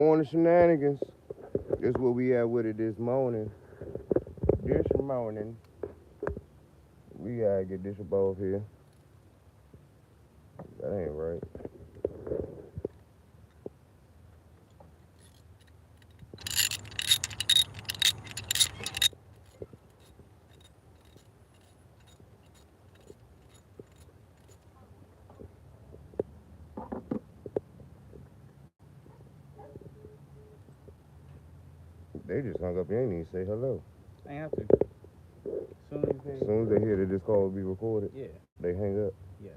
Morning shenanigans. This what we at with it this morning. This morning, we gotta get this above here. That ain't right. They just hung up. They ain't even say hello. I ain't have to. Soon as As soon as they hear that this call will be recorded, yeah, they hang up. yes.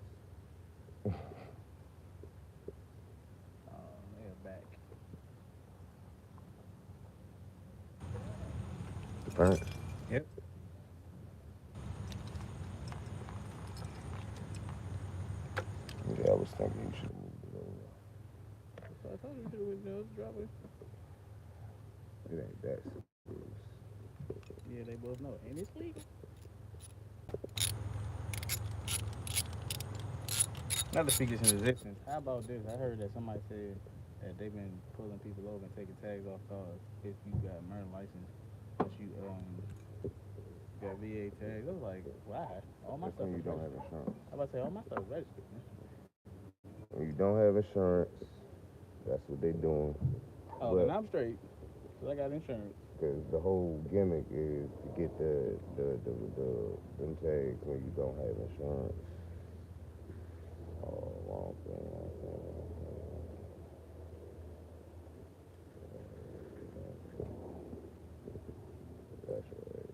They're back. Right. Yep. Yeah, I was thinking you should have moved it over. So I told you to drop it. It ain't that serious. Yeah, they both know. And it's legal. Not to speak this in existence. How about this? I heard that somebody said that they've been pulling people over and taking tags off cars if you got a MERN license, plus you got VA tags. I was like, why? All my That's stuff when you is don't have registered. insurance. I about to say all my stuff is registered. When you don't have insurance, that's what they doing. Oh, then But I'm straight. Cause I got insurance. because the whole gimmick is to get them tags when you don't have insurance. Oh, wrong thing, wrong thing, wrong thing. That's right.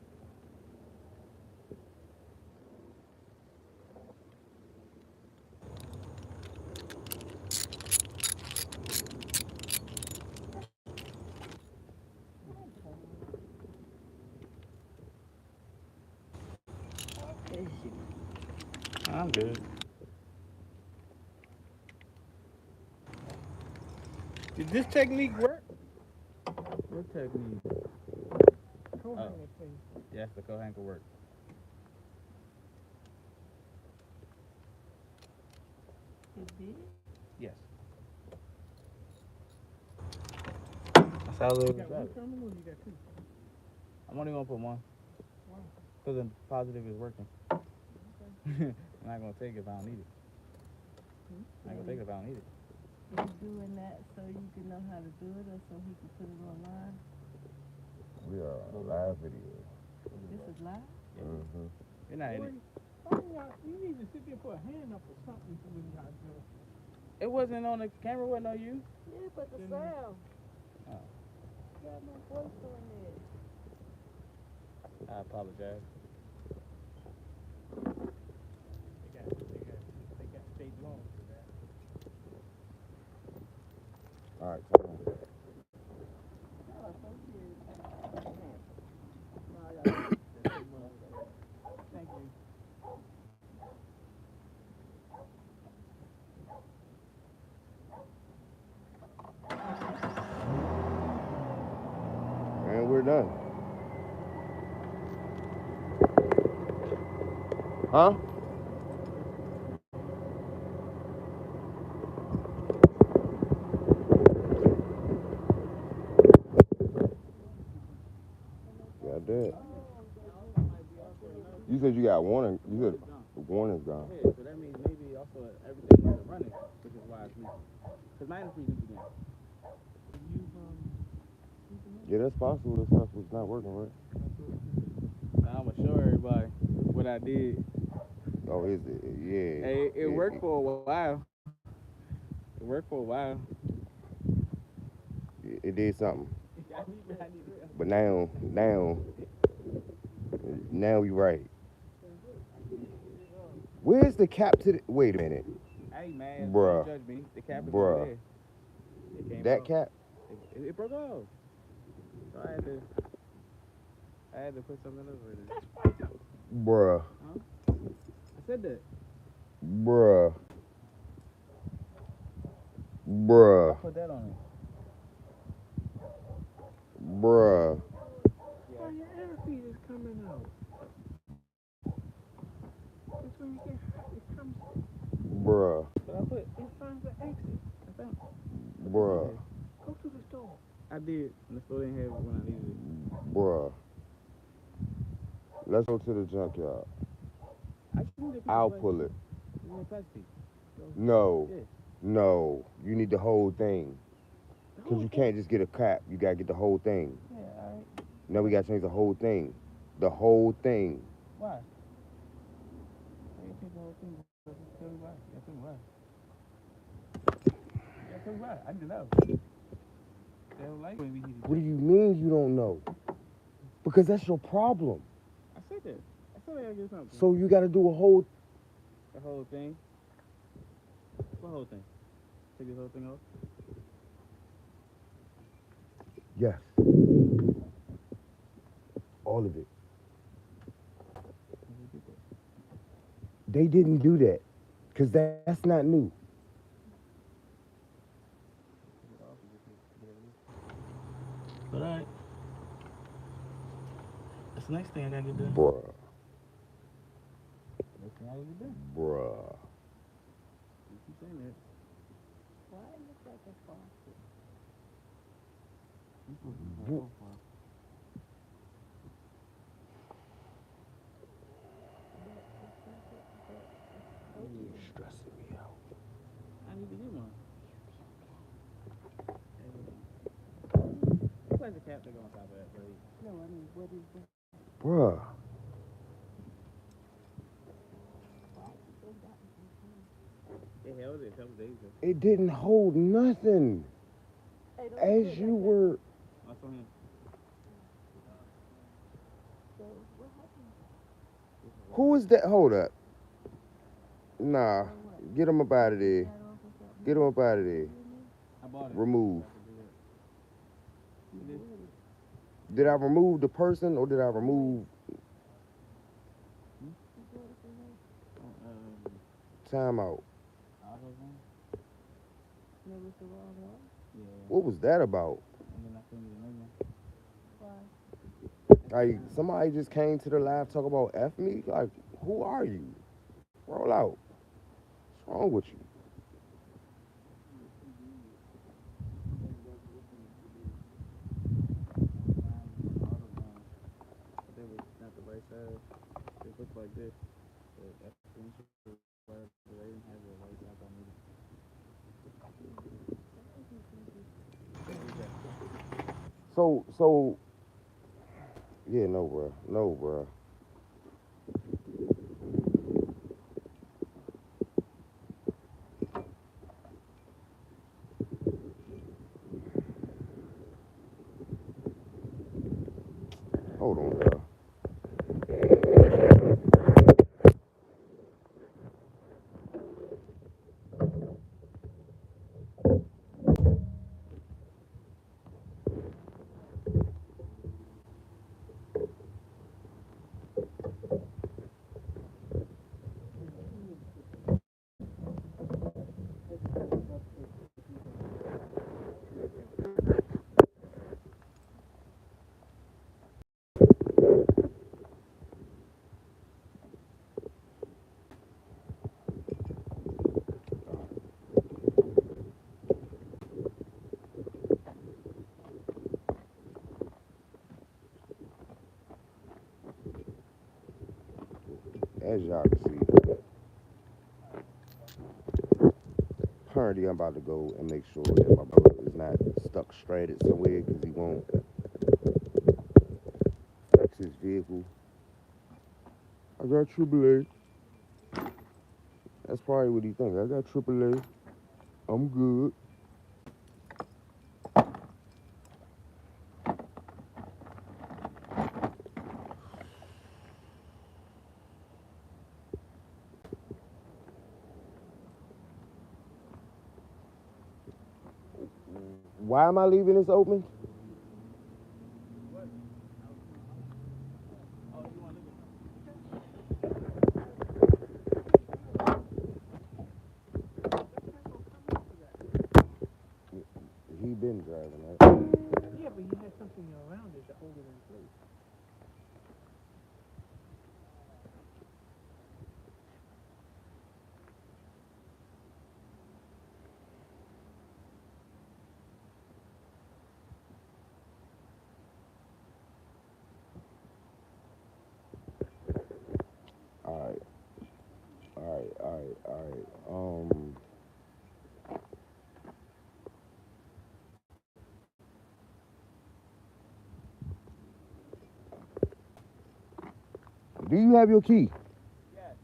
I'm good. Did this technique work? What technique? Oh, yes, the co-hanger work. Yes. That's how it is. I'm only gonna put one. Because the positive is working. I'm not gonna take it if I don't need it. I'm not gonna take it if I don't need it. He's doing that so you can know how to do it or so he can put it online? We are on a live video. This is live? Mm-hmm. You're not in it. You need to sit there and put a hand up or something for when y'all do. It wasn't on the camera, wasn't on you. Yeah, but the sound. Oh, You got no voice on there. I apologize. They got state laws for that. All right, come on. Oh, so cute. Thank you. And we're done. Huh? Yeah, I did. You said you got warning. You said the warning's gone. Yeah, so that means maybe also everything wasn't running, which is why it's leaking. Because mine is leaking again. Yeah, that's possible. This stuff was not working right. Now I'm gonna show everybody what I did. Oh, is it? Yeah. Hey, it worked for a while. It worked for a while. It did something. I need to But now we right. Where's the cap to the? Wait a minute, Hey man, don't bruh, judge me. The cap is over bruh. there. It came That off. cap, It broke off. So I had to put something over it. bruh, Huh? I said that. bruh, I bruh, put that on it. bruh, Oh, your airfeed is coming out. That's when you get hot. It comes. bruh, But I put It finds the exit. I found bruh. Go to the store. I did. And the store didn't have it when I needed it. Bruh. Let's go to the junkyard. I just need a piece I'll of plastic. pull it. You want a plastic piece? No. Yeah. No. You need the whole thing. The Because whole you thing. can't just get a cap. You got to get the whole thing. Yeah, all right. No, we got to change the whole thing. The whole thing. Why? Why you take the whole thing? Tell me why. Yeah, tell me why. Yeah, tell me why. I need to know. They don't like when we heat What do you mean you don't know? Because that's your problem. I said that. I said I gotta get something. So you got to do a whole... The whole thing. What whole thing? Take this whole thing off? Yes. All of it. How do you get that? They didn't do that. Because that's not new. Take it off and get it. But alright. That's the next thing I gotta get done. Bruh. Next thing I gotta get done. Bruh. You keep saying that. Why it look like a faucet? You supposed to be Bru- so far. You're stressing me out. I need to get one. Looks like the cap that go on top of that, but No, I mean, what is that? Bruh. it held it a couple days ago. It didn't hold nothing. Hey, don't As put you that were... I saw him. So, what happened? Who is that? Hold up. Nah. Get him up out of there. That off or something? Get him up out of there. I bought it. Remove. You did? Did I remove the person or did I remove... Time out. AutoZone? No, it's the wrong one. Yeah. What was that about? And then I couldn't get another one. Why? Like, somebody just came to the live talk about F me? Like, who are you? Roll out. What's wrong with you? But they was not the right size. They looked like this. But that's the issue. But they didn't have the right size I needed. So, yeah, no, bro. No, bro. Hold on, bro. As y'all can see, currently I'm about to go and make sure that my brother is not stuck stranded somewhere because he won't fix his vehicle. I got AAA. That's probably what he think. I got AAA. I'm good. Why am I leaving this open? Oh, you want to look He been driving, right? Yeah, but you had something around it to hold it in place. Do you have your key? Yes.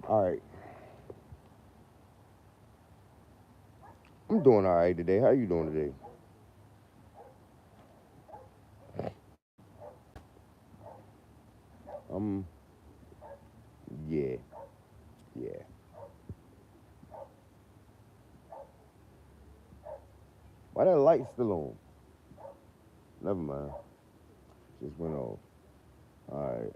All right. I'm doing all right today. How you doing today? Um, yeah, yeah. Why that light still on? Never mind. Just went off. All right.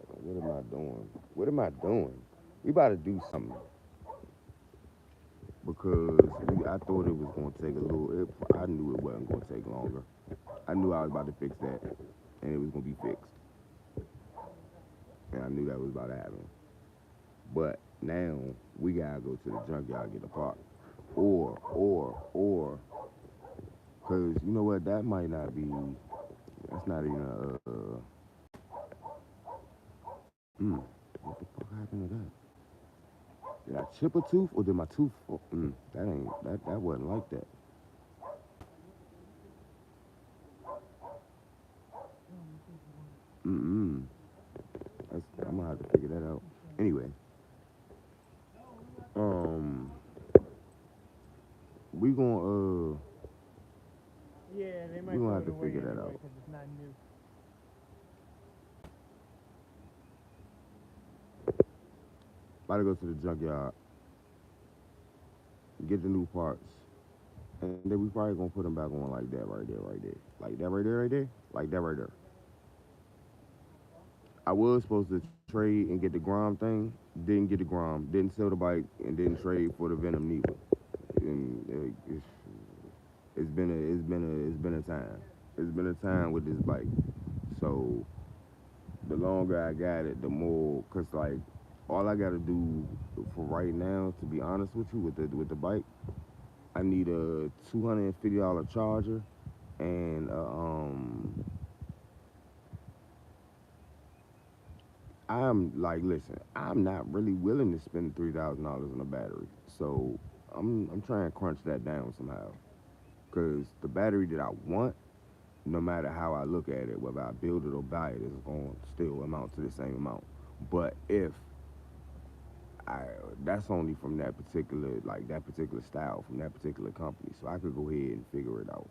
What am I doing? What am I doing? We about to do something because I thought it was gonna take a little. I knew it wasn't gonna take longer. I knew I was about to fix that, and it was gonna be fixed, and I knew that was about to happen. But now we gotta go to the junkyard and get a part, or, cause you know what? That might not be. That's not even what the fuck happened to that? Did I chip a tooth or did my tooth? That ain't that wasn't like that. Mm-mm. I'm gonna have to figure that out. Anyway, um, we gonna Yeah, they might we gonna throw have it to away figure that anyway out. because it's not new. About to go to the junkyard, get the new parts, and then we probably gonna put them back on like that right there, right there, like that right there, right there, like that right there. I was supposed to trade and get the Grom thing. Didn't get the Grom. Didn't sell the bike and didn't trade for the Venom neither. And it's been a time. It's been a time with this bike. So the longer I got it, the more, cause like all I gotta do for right now, to be honest with you, with the bike, I need a $250 charger and I'm like, listen, I'm not really willing to spend $3,000 on a battery. So I'm trying to crunch that down somehow. Cause the battery that I want, no matter how I look at it, whether I build it or buy it, is going to still amount to the same amount. But if I, that's only from that particular style, from that particular company. So I could go ahead and figure it out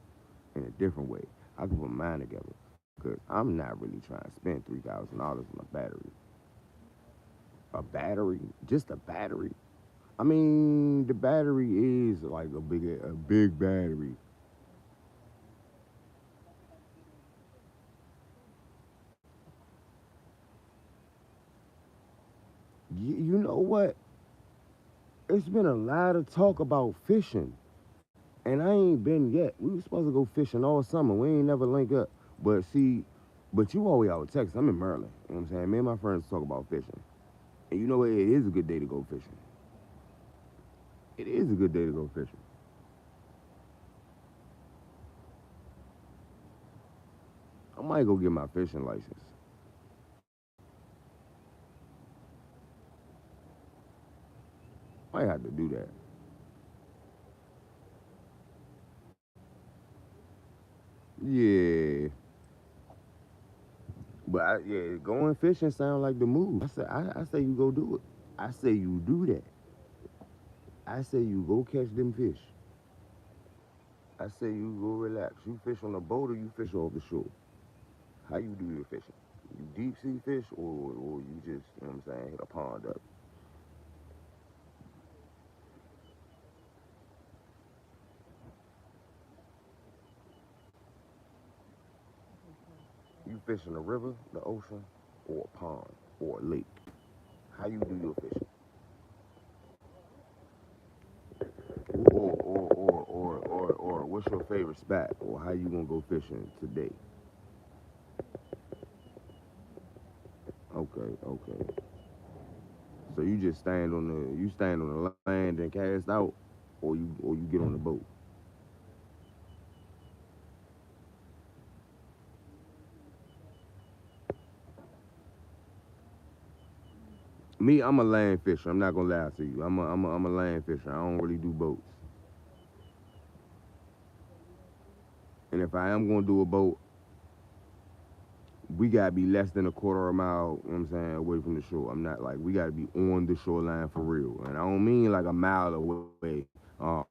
in a different way. I could put mine together. Cause I'm not really trying to spend $3,000 on a battery. A battery, just a battery. I mean, the battery is like a big battery. You know what? It's been a lot of talk about fishing, and I ain't been yet. We were supposed to go fishing all summer. We ain't never link up. But see, but you always out in Texas. I'm in Maryland. You know what I'm saying? Me and my friends talk about fishing. And you know what? It is a good day to go fishing. It is a good day to go fishing. I might go get my fishing license. Might have to do that. Yeah. But yeah, going fishing sound like the move. I say you go do it. I say you do that. I say you go catch them fish. I say you go relax. You fish on a boat or you fish off the shore. How you do your fishing? You deep sea fish or you just, you know what I'm saying, hit a pond up. You fish in a river, the ocean, or a pond, or a lake. How you do your fishing? Or what's your favorite spot? Or how you gonna go fishing today? Okay, okay. So you just stand on the land and cast out, or you get on the boat. Me, I'm a land fisher. I'm not gonna lie to you. I'm a land fisher. I don't really do boats. And if I am gonna do a boat, we gotta be less than a quarter of a mile, you know what I'm saying, away from the shore. I'm not like, we gotta be on the shoreline for real. And I don't mean like a mile away. I'm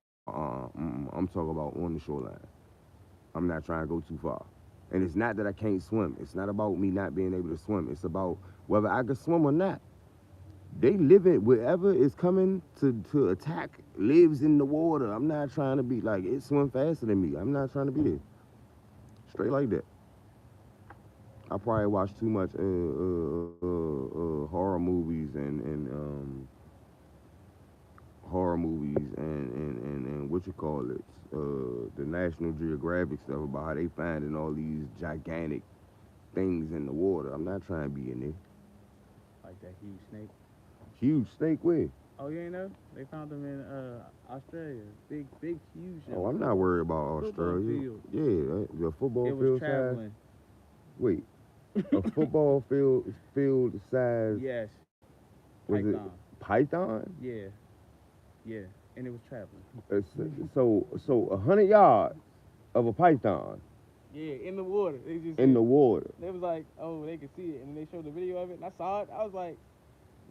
talking about on the shoreline. I'm not trying to go too far. And it's not that I can't swim. It's not about me not being able to swim. It's about whether I can swim or not. They live it, wherever is coming to attack lives in the water. I'm not trying to be like, it swim faster than me. I'm not trying to be there. Straight like that. I probably watch too much horror movies and horror movies and what you call it, the National Geographic stuff about how they finding all these gigantic things in the water. I'm not trying to be in there. Like that huge snake. Huge snake where? Oh, you ain't know? They found them in Australia. Big, huge. Oh, I'm not worried about Football Australia. field. Yeah, the football It field was size. traveling. Wait, a football field size. Yes. Was Python. it python? Yeah. Yeah. And it was traveling. So 100 yards of a python Yeah, in the water. They just in the water. They was like, oh, they could see it, and they showed the video of it, and I saw it. I was like,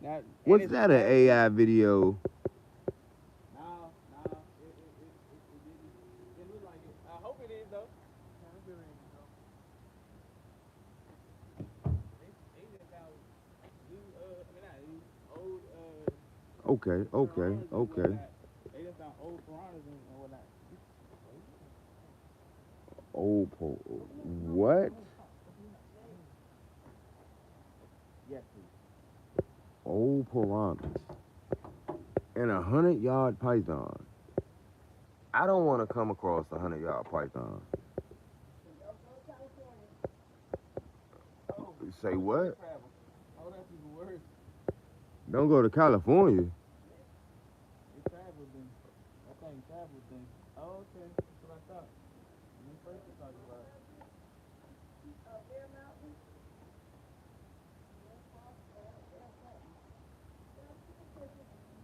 not. and What's it's that? An traveling. AI video? No, it didn't. It looked like it. I hope it is though. I hope it is though. They just got new, not new, old, Okay. piranhas and whatnot. They just found old piranhas and whatnot. What? Yes, please. Old piranhas and 100-yard python. I don't want to come across a 100-yard python. You say what? Travel. Oh, that's even worse. Don't go to California. It traveled then. That thing traveled then. Oh, okay. That's what I thought. When we first were talking about it.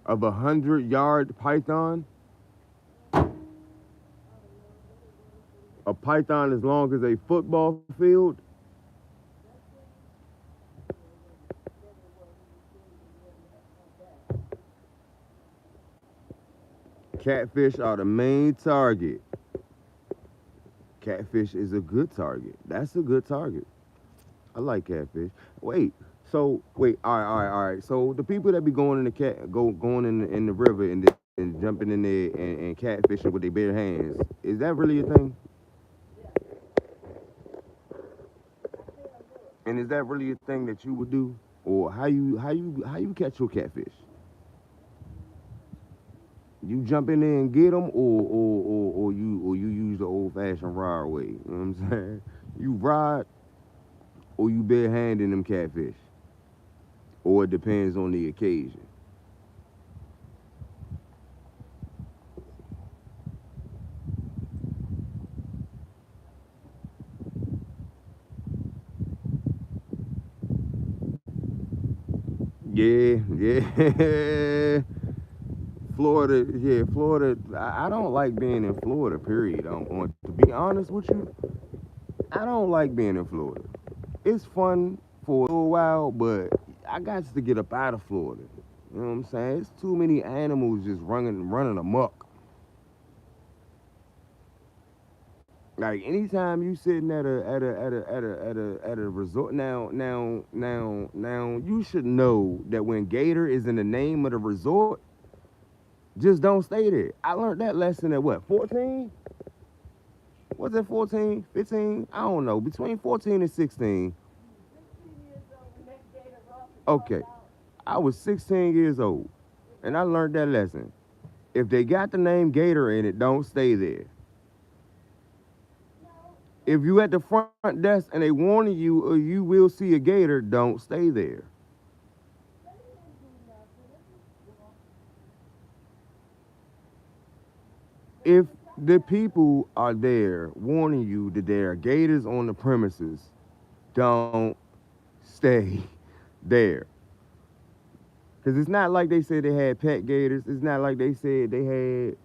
Of a 100-yard python? A python as long as a football field? Catfish are the main target. Catfish is a good target. That's a good target. I like catfish. All right. So the people that be going in the going in the river and jumping in there and catfishing with their bare hands, is that really a thing? And is that really a thing that you would do, or how you catch your catfish? You jump in there and get them, or you use the old-fashioned rod way. You know what I'm saying? You rod, or you bare handing them catfish, or it depends on the occasion. Yeah. Florida. I don't like being in Florida, period. To be honest with you, I don't like being in Florida. It's fun for a little while, but I got to get up out of Florida. You know what I'm saying? It's too many animals just running amok. Like anytime you sitting at a resort now you should know that when gator is in the name of the resort, just don't stay there. I learned that lesson at what, 14? Was it 14, 15? I don't know. Between 14 and 16. Okay. I was 16 years old. And I learned that lesson. If they got the name Gator in it, don't stay there. If you at the front desk and they warning you or you will see a gator, don't stay there. If the people are there warning you that there are gators on the premises, don't stay there. Because it's not like they said they had pet gators. It's not like they said they had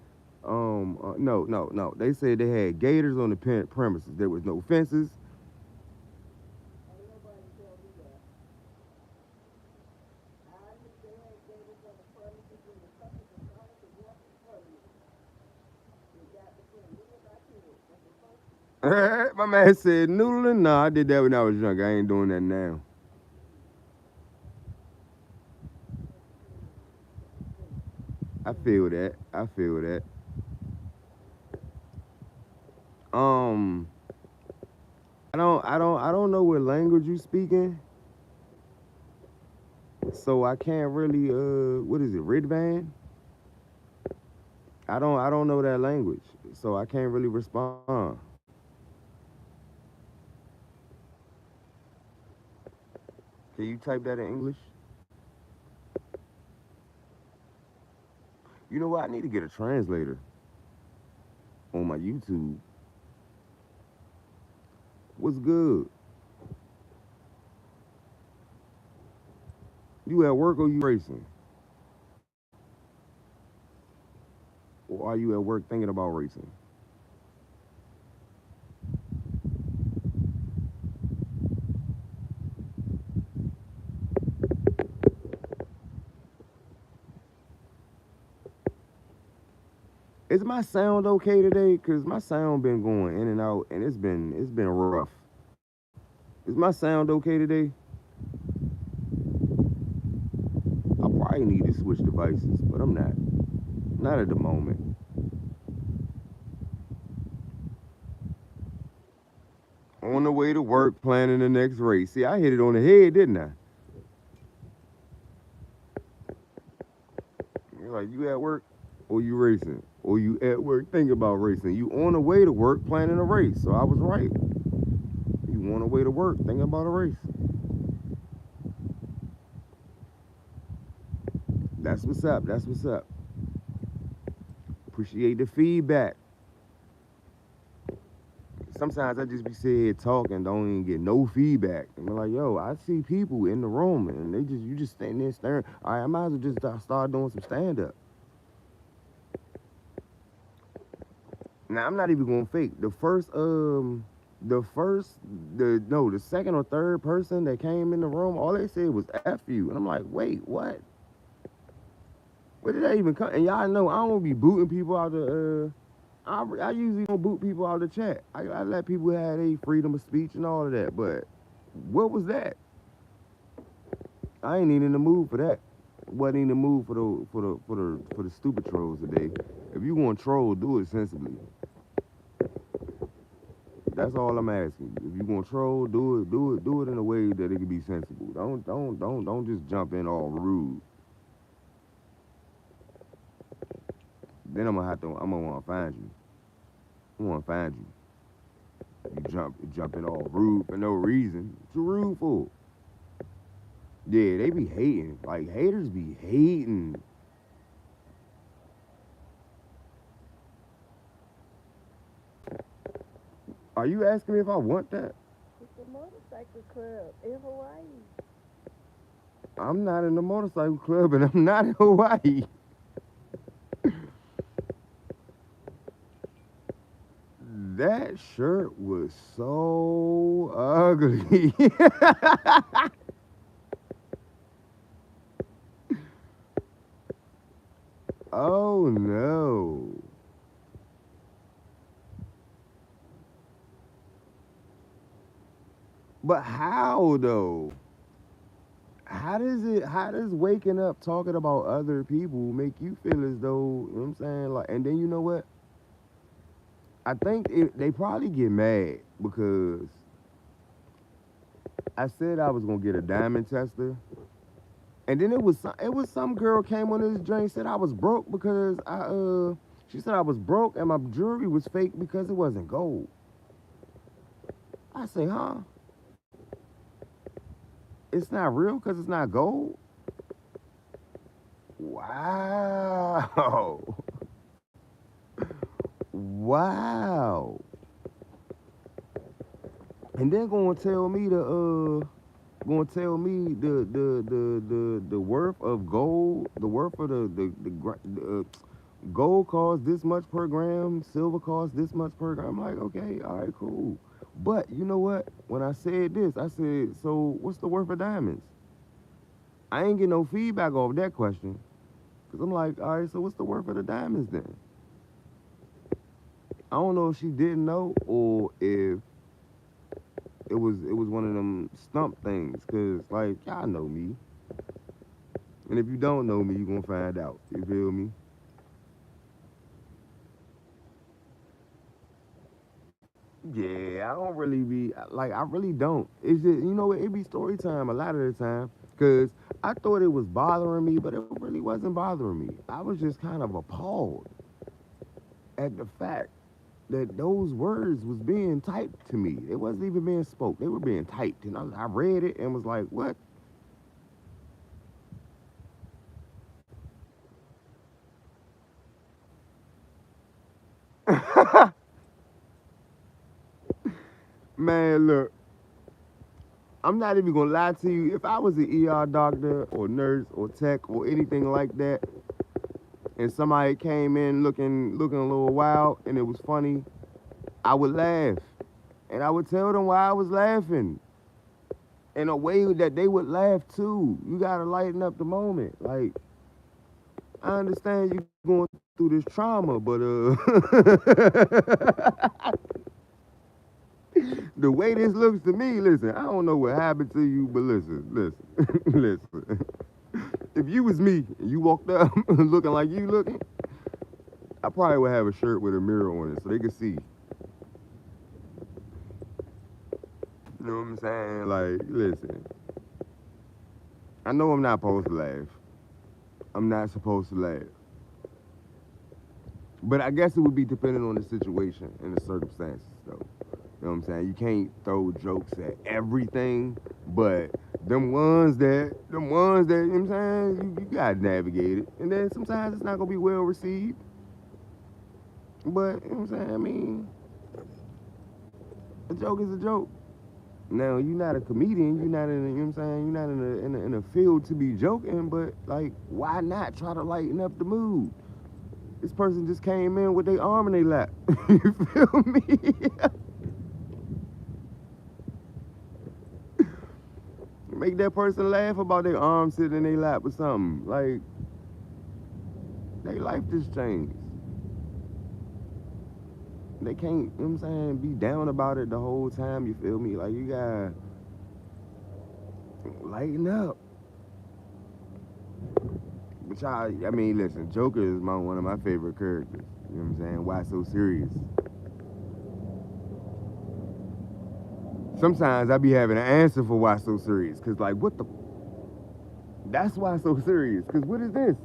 No. They said they had gators on the premises. There was no fences. Ain't nobody tell me that. I knew they had gators on the premises when the suckers decided to walk in front of me. They got between me and my kids. That's the first thing. My man said noodling. No, I did that when I was younger. I ain't doing that now. I feel that. I feel that. Um, I don't know what language you speaking, so I can't really. What is it? Ridvan? I don't know that language, so I can't really respond. Can you type that in English? You know what? I need to get a translator on my YouTube. What's good? You at work or you racing? Or are you at work thinking about racing? Is my sound okay today? Cause my sound been going in and out, and it's been rough. Is my sound okay today? I probably need to switch devices, but I'm not. Not at the moment. On the way to work, planning the next race. See, I hit it on the head, didn't I? You're like, you at work or you racing? Or you at work thinking about racing? You on the way to work planning a race. So I was right. You on the way to work thinking about a race. That's what's up. That's what's up. Appreciate the feedback. Sometimes I just be sitting here talking, don't even get no feedback. And I'm like, yo, I see people in the room and you just standing there staring. All right, I might as well just start doing some stand up. Now I'm not even gonna fake. The second or third person that came in the room, all they said was F you. And I'm like, wait, what? Where did that even come? And y'all know I don't be booting people out the I usually don't boot people out of the chat. I let people have their freedom of speech and all of that. But what was that? I ain't even in the mood for that. Wasn't in the mood for the stupid trolls today. If you want to troll, do it sensibly. That's all I'm asking. If you want to troll, do it in a way that it can be sensible. Don't just jump in all rude. Then I'm gonna want to find you. I want to find you. You jumping all rude for no reason. What you rude for? Yeah, they be hating. Like haters be hating. Are you asking me if I want that? It's a motorcycle club in Hawaii. I'm not in the motorcycle club and I'm not in Hawaii. That shirt was so ugly. Oh no. But how though? How does waking up talking about other people make you feel as though, you know what I'm saying? Like, and then you know what? I think they probably get mad because I said I was gonna get a diamond tester, and then it was some girl came on this drink said I was broke because she said I was broke and my jewelry was fake because it wasn't gold. I say, huh? It's not real because it's not gold. Wow. Wow. And then gonna tell me the worth of gold, the worth of the gold costs this much per gram, silver costs this much per gram. I'm like, okay, all right, cool. But you know what? When I said this, I said, so what's the worth of diamonds? I ain't get no feedback off that question. Cause I'm like, all right, so what's the worth of the diamonds then? I don't know if she didn't know or if it was one of them stump things. Cause like y'all know me. And if you don't know me, you gonna find out. You feel me? Yeah, I don't really be like I really don't. It's just it be story time a lot of the time. Cause I thought it was bothering me, but it really wasn't bothering me. I was just kind of appalled at the fact that those words was being typed to me. It wasn't even being spoke. They were being typed. And I read it and was like, what? Man, look, I'm not even gonna lie to you. If I was an ER doctor or nurse or tech or anything like that, and somebody came in looking a little wild and it was funny, I would laugh. And I would tell them why I was laughing. In a way that they would laugh too. You gotta lighten up the moment. Like, I understand you going through this trauma, but the way this looks to me, listen, I don't know what happened to you, but listen, listen. If you was me and you walked up looking like you looking, I probably would have a shirt with a mirror on it so they could see. You know what I'm saying? Like, listen, I know I'm not supposed to laugh. I'm not supposed to laugh. But I guess it would be dependent on the situation and the circumstances, though. You know what I'm saying? You can't throw jokes at everything, but them ones that, you know what I'm saying, you gotta navigate it. And then sometimes it's not gonna be well received. But, you know what I'm saying? I mean, a joke is a joke. Now, you're not a comedian, you're not in a, you know what I'm saying, you're not in a field to be joking, but, like, why not try to lighten up the mood? This person just came in with their arm in their lap. You feel me? Make that person laugh about their arm sitting in their lap or something. Like, their life just changed. They can't, you know what I'm saying, be down about it the whole time, you feel me? Like, you gotta lighten up. But y'all, I mean, listen, Joker is one of my favorite characters. You know what I'm saying? Why so serious? Sometimes I be having an answer for why so serious. Cause like, what the? That's why so serious. Cause what is this?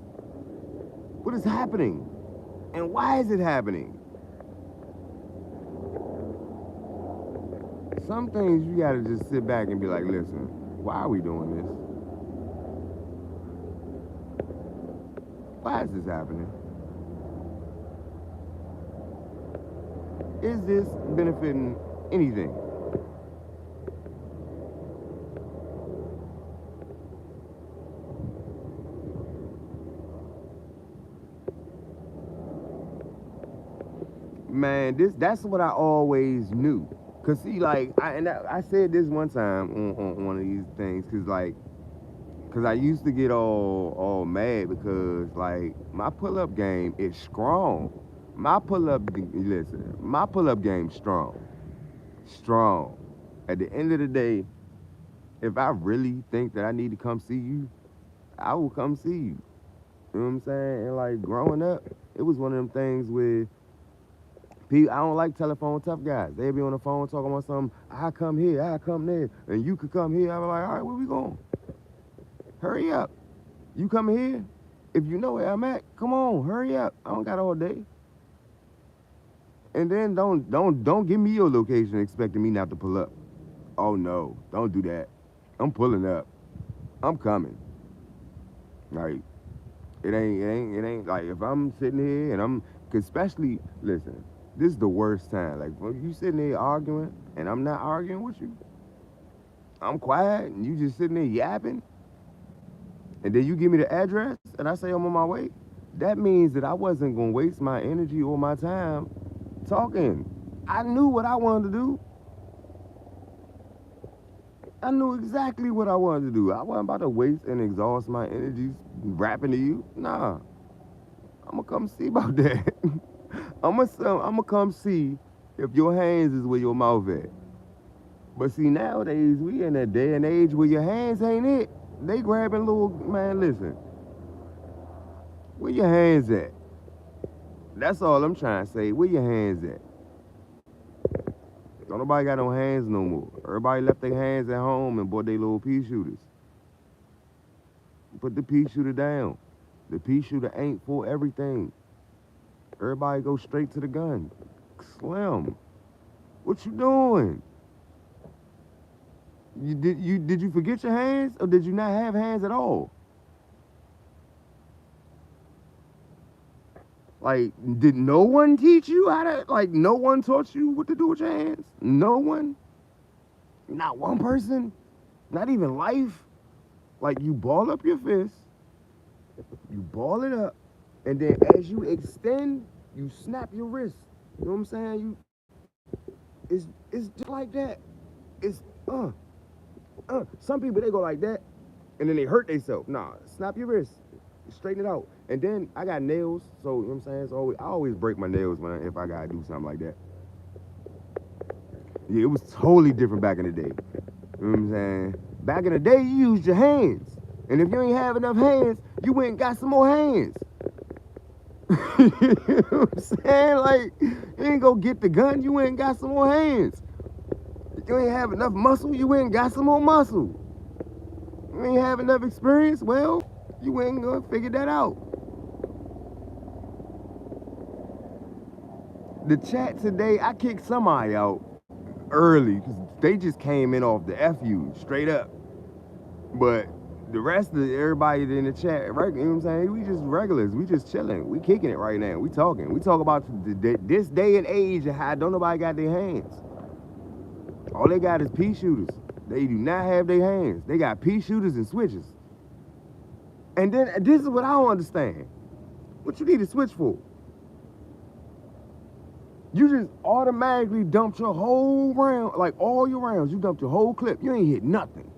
What is happening? And why is it happening? Some things you gotta just sit back and be like, listen, why are we doing this? Why is this happening? Is this benefiting anything? Man, that's what I always knew. Cause see, like, I said this one time on one of these things, cause I used to get all mad because like my pull up game is strong. My pull up game strong, strong. At the end of the day, if I really think that I need to come see you, I will come see you. You know what I'm saying? And like growing up, it was one of them things where people, I don't like telephone tough guys. They be on the phone talking about something. I come here, I come there, and you could come here. I'm like, all right, where we going? Hurry up. You coming here? If you know where I'm at, come on, hurry up. I don't got all day. And then don't give me your location expecting me not to pull up. Oh no, don't do that. I'm pulling up. I'm coming. Like it ain't like if I'm sitting here and cause especially listen, this is the worst time. Like when you sitting there arguing and I'm not arguing with you, I'm quiet and you just sitting there yapping, and then you give me the address and I say I'm on my way. that means that I wasn't gonna waste my energy or my time talking. I knew what I wanted to do. I knew exactly what I wanted to do. I wasn't about to waste and exhaust my energies rapping to you. Nah, I'm gonna come see about that. I'm gonna come see if your hands is where your mouth at. But see, nowadays we in a day and age where your hands ain't it. They grabbing little man. Listen, where your hands at? That's all I'm trying to say. Where your hands at? Don't nobody got no hands no more. Everybody left their hands at home and bought their little pea shooters. Put the pea shooter down. The pea shooter ain't for everything. Everybody go straight to the gun. Slim, what you doing? Did you forget your hands, or did you not have hands at all? Like, did no one teach you how to, like, no one taught you what to do with your hands? No one? Not one person? Not even life? Like, you ball up your fist, you ball it up, and then as you extend, you snap your wrist. You know what I'm saying? It's just like that. It's, Some people, they go like that, and then they hurt themselves. Nah, snap your wrist. Straighten it out. And then I got nails, so you know what I'm saying? I always break my nails if I gotta do something like that. Yeah, it was totally different back in the day. You know what I'm saying? Back in the day, you used your hands. And if you ain't have enough hands, you went and got some more hands. You know what I'm saying? Like, you ain't go get the gun, you went and got some more hands. If you ain't have enough muscle, you went and got some more muscle. You ain't have enough experience, well, you ain't gonna figure that out. The chat today, I kicked somebody out early because they just came in off the FU straight up. But the rest of everybody in the chat, right? You know what I'm saying? We just regulars. We just chilling. We kicking it right now. We talking. We talk about this day and age and how don't nobody got their hands. All they got is pea shooters. They do not have their hands. They got pea shooters and switches. And then this is what I don't understand. What you need a switch for? You just automatically dumped your whole round, like all your rounds. You dumped your whole clip. You ain't hit nothing.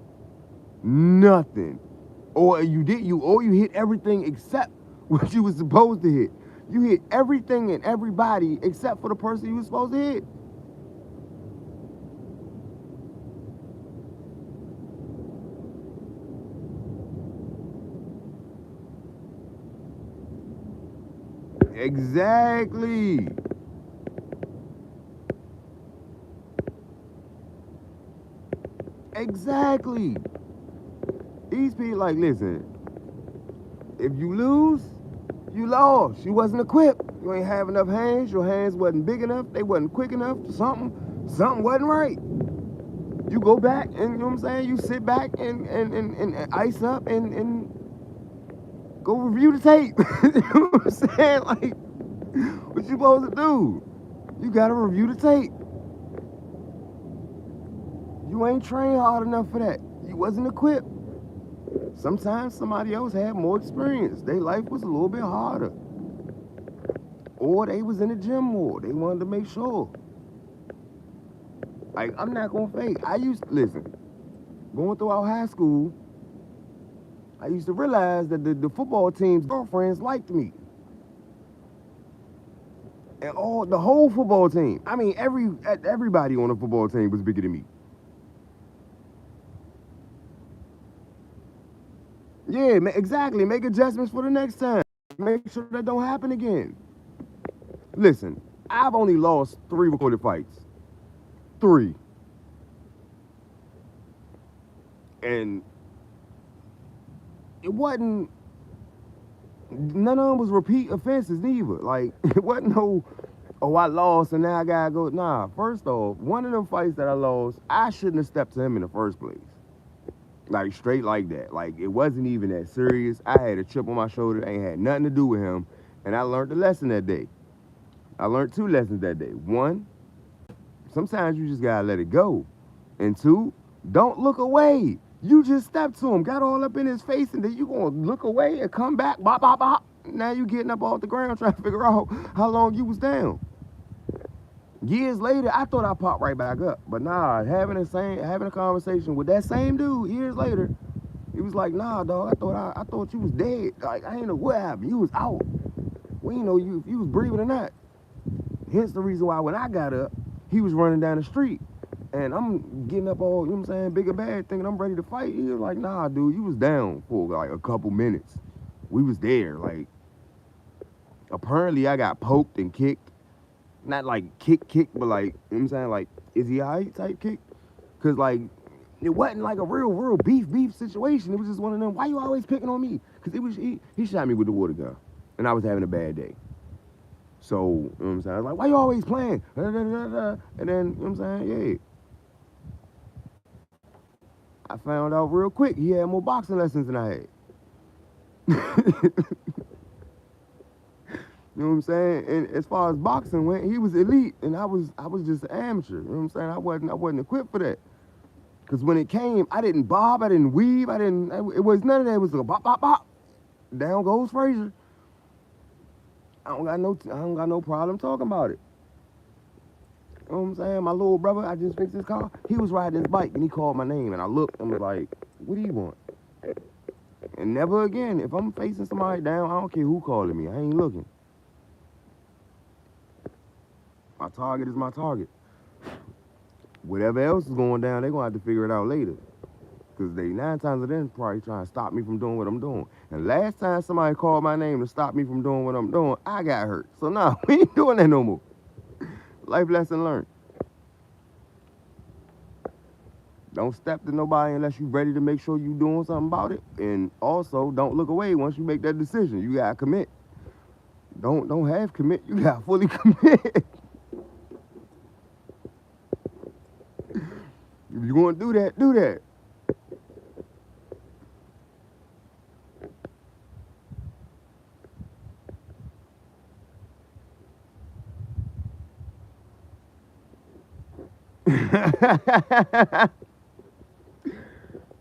Nothing. Or you hit everything except what you was supposed to hit. You hit everything and everybody except for the person you was supposed to hit. Exactly. Exactly. These people, like, listen, if you lose, you lost. You wasn't equipped. You ain't have enough hands. Your hands wasn't big enough. They wasn't quick enough. Something wasn't right. You go back and, you know what I'm saying, you sit back and ice up and go review the tape. You know what I'm saying? Like, what you supposed to do? You gotta review the tape. You ain't trained hard enough for that. You wasn't equipped. Sometimes somebody else had more experience. Their life was a little bit harder. Or they was in the gym more. They wanted to make sure. Like, I'm not gonna fake. Listen, going throughout high school, I used to realize that the football team's girlfriends liked me. And the whole football team. I mean, everybody on the football team was bigger than me. Yeah, exactly. Make adjustments for the next time. Make sure that don't happen again. Listen, I've only lost 3 recorded fights. 3. And it wasn't, none of them was repeat offenses neither. Like, it wasn't no, oh, I lost and now I gotta go. Nah, first off, one of them fights that I lost, I shouldn't have stepped to him in the first place. Like, straight like that. Like, it wasn't even that serious. I had a chip on my shoulder. Ain't had nothing to do with him. And I learned a lesson that day. I learned 2 lessons that day. 1, sometimes you just gotta let it go. And 2, don't look away. You just stepped to him, got all up in his face, and then you gonna look away and come back, bop, bop, bop. Now you getting up off the ground trying to figure out how long you was down. Years later, I thought I popped right back up, but nah, having a conversation with that same dude years later, he was like, nah, dog, I thought you was dead. Like, I ain't know what happened. You was out. We ain't know if you was breathing or not. Hence the reason why when I got up, he was running down the street. And I'm getting up all, you know what I'm saying, big and bad, thinking I'm ready to fight. He was like, nah, dude, you was down for like a couple minutes. We was there. Like, apparently I got poked and kicked. Not like kick, but like, you know what I'm saying, like, is he alright type kick? Cause like, it wasn't like a real beef situation. It was just one of them, why you always picking on me? Cause he shot me with the water gun. And I was having a bad day. So, you know what I'm saying? I was like, why you always playing? And then, you know what I'm saying? Yeah. I found out real quick he had more boxing lessons than I had. You know what I'm saying? And as far as boxing went, he was elite, and I was just an amateur. You know what I'm saying? I wasn't equipped for that. Cause when it came, I didn't bob, I didn't weave, it was none of that. It was a bop, bop, bop. Down goes Frazier. I don't got no problem talking about it. You know what I'm saying? My little brother, I just fixed his car. He was riding his bike and he called my name and I looked and was like, what do you want? And never again, if I'm facing somebody down, I don't care who calling me. I ain't looking. My target is my target. Whatever else is going down, they're going to have to figure it out later. Because they 9 times out of 10 probably trying to stop me from doing what I'm doing. And last time somebody called my name to stop me from doing what I'm doing, I got hurt. So nah, we ain't doing that no more. Life lesson learned. Don't step to nobody unless you're ready to make sure you're doing something about it. And also, don't look away once you make that decision. You gotta commit. Don't half commit. You gotta fully commit. If you want to do that, do that.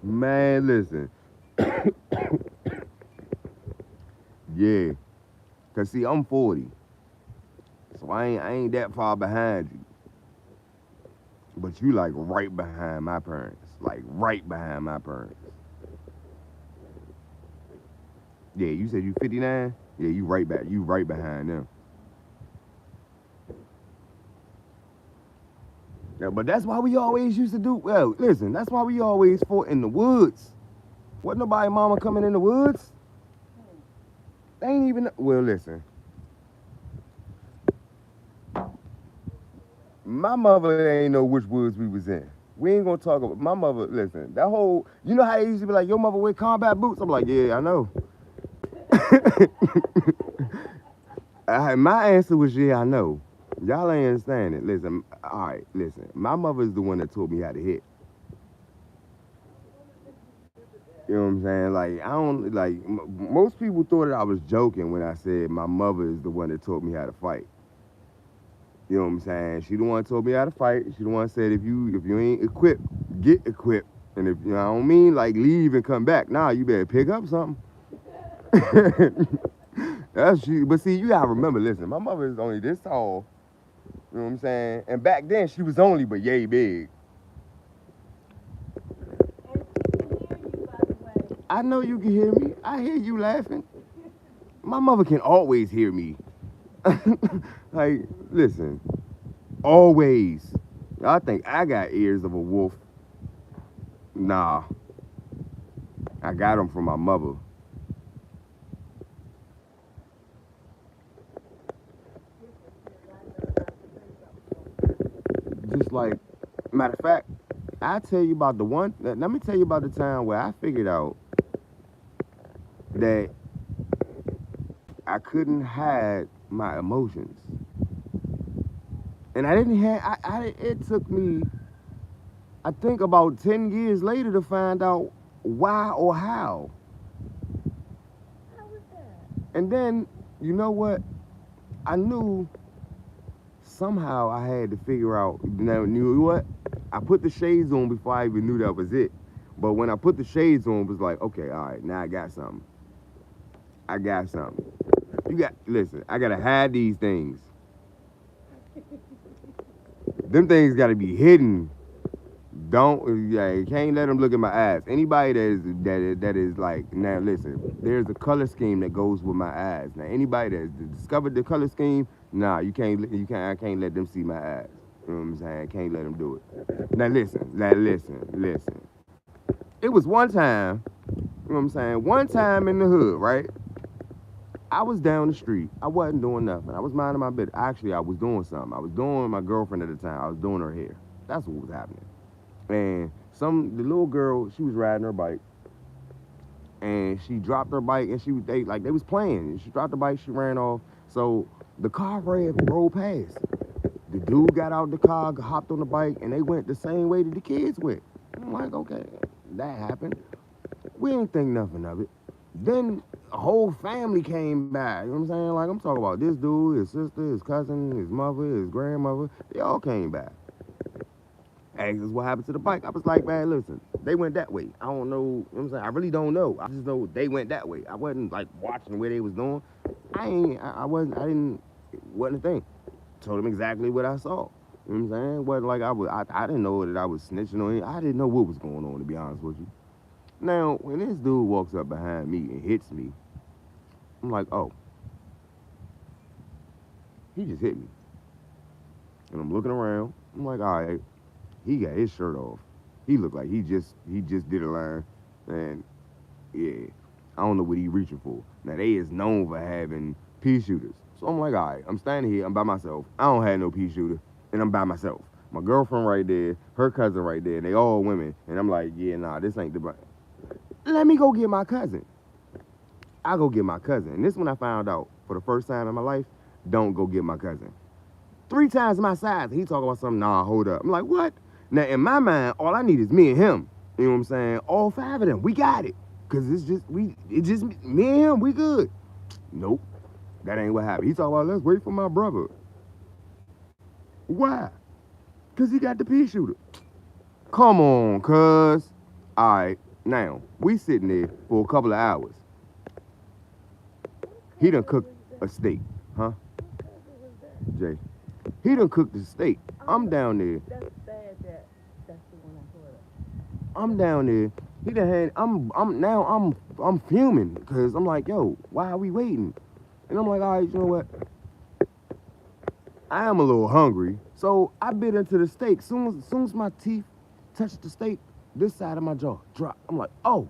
Man, listen. Yeah. Cause see, I'm 40. So I ain't that far behind you. But you like right behind my parents. Like right behind my parents. Yeah, you said you 59? Yeah, you right behind them. Yeah, but that's why we always used to do, well, listen, that's why we always fought in the woods. Wasn't nobody mama coming in the woods? They ain't even, well, listen. My mother ain't know which woods we was in. We ain't gonna talk about, my mother, listen, that whole, you know how they used to be like, your mother wear combat boots? I'm like, yeah, I know. My answer was, yeah, I know. Y'all ain't understand it. Listen, all right, listen. My mother's the one that taught me how to hit. You know what I'm saying? Like, I don't, like, most people thought that I was joking when I said my mother is the one that taught me how to fight. You know what I'm saying? She the one that taught me how to fight. She the one that said, if you ain't equipped, get equipped. And if, you know, I don't mean like leave and come back. Nah, you better pick up something. That's she. But see, you gotta remember, listen, my mother is only this tall. You know what I'm saying? And back then, she was only but yay big. I know you can hear me. I hear you laughing. My mother can always hear me. Like, listen, always. I think I got ears of a wolf. Nah. I got them from my mother. Just like, matter of fact, I tell you about the one, let me tell you about the time where I figured out that I couldn't hide my emotions. And I didn't have, it took me, I think about 10 years later to find out why or how. How was that? And then, you know what? I knew somehow I had to figure out, now, you know what? I put the shades on before I even knew that was it. But when I put the shades on, it was like, okay, all right, now I got something. I got something. Listen, I gotta hide these things. Them things gotta be hidden. Don't, yeah, you can't let them look at my eyes. Anybody that is like, now listen, there's a color scheme that goes with my eyes. Now anybody that's discovered the color scheme, nah, I can't let them see my eyes. You know what I'm saying? I can't let them do it. Now listen. It was one time, you know what I'm saying? One time in the hood, right? I was down the street. I wasn't doing nothing. I was minding my business. Actually, I was doing something. I was doing my girlfriend at the time. I was doing her hair. That's what was happening. And the little girl, she was riding her bike, and she dropped her bike, and they was playing. She dropped the bike, she ran off. So the car rolled past. The dude got out the car, hopped on the bike, and they went the same way that the kids went. I'm like, okay, that happened. We didn't think nothing of it. Then a whole family came back. You know what I'm saying? Like, I'm talking about this dude, his sister, his cousin, his mother, his grandmother. They all came back. Asked us what happened to the bike. I was like, man, listen, they went that way. I don't know, you know what I'm saying? I really don't know. I just know they went that way. I wasn't like watching where they was going. It wasn't a thing. Told them exactly what I saw. You know what I'm saying? It wasn't like I didn't know that I was snitching on it. I didn't know what was going on, to be honest with you. Now, when this dude walks up behind me and hits me, I'm like, oh, he just hit me. And I'm looking around. I'm like, all right, he got his shirt off. He looked like he just did a line. And yeah, I don't know what he reaching for. Now, they is known for having pea shooters. So I'm like, all right, I'm standing here. I'm by myself. I don't have no pea shooter, and I'm by myself. My girlfriend right there, her cousin right there, and they all women. And I'm like, yeah, nah, this ain't the... Let me go get my cousin. I go get my cousin. And this one I found out for the first time in my life, don't go get my cousin. 3 times my size, he talking about something, nah, hold up. I'm like, what? Now, in my mind, all I need is me and him. You know what I'm saying? All 5 of them, we got it. Because it's just me and him, we good. Nope, that ain't what happened. He talking about, let's wait for my brother. Why? Because he got the pea shooter. Come on, cuz. All right. Now, we sitting there for a couple of hours. He done cooked a steak, huh? Jay. He done cooked the steak. I'm down there. That's bad that that's the one I thought of. I'm down there. He done had, I'm fuming because I'm like, yo, why are we waiting? And I'm like, all right, you know what? I am a little hungry. So I bit into the steak. Soon as my teeth touched the steak, this side of my jaw dropped. I'm like, oh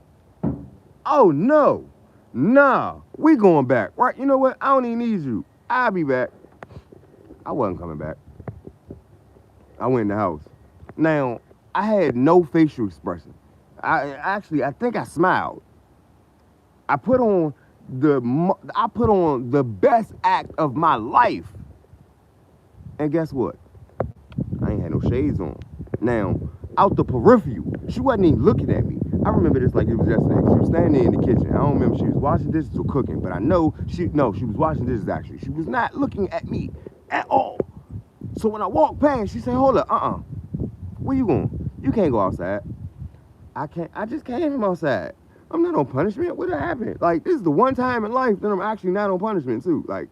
no, nah, we going back, right? You know what? I don't even need you. I'll be back. I wasn't coming back. I went in the house. Now, I had no facial expression. I think I smiled. I put on the best act of my life. And guess what? I ain't had no shades on. Now, out the peripheral, she wasn't even looking at me. I remember this like it was yesterday. She was standing there in the kitchen. I don't remember if she was washing dishes or cooking, but I know she was washing dishes actually. She was not looking at me at all. So when I walked past, she said, hold up, where you going? You can't go outside. I just came from outside. I'm not on punishment. What happened? Like, this is the one time in life that I'm actually not on punishment too. Like,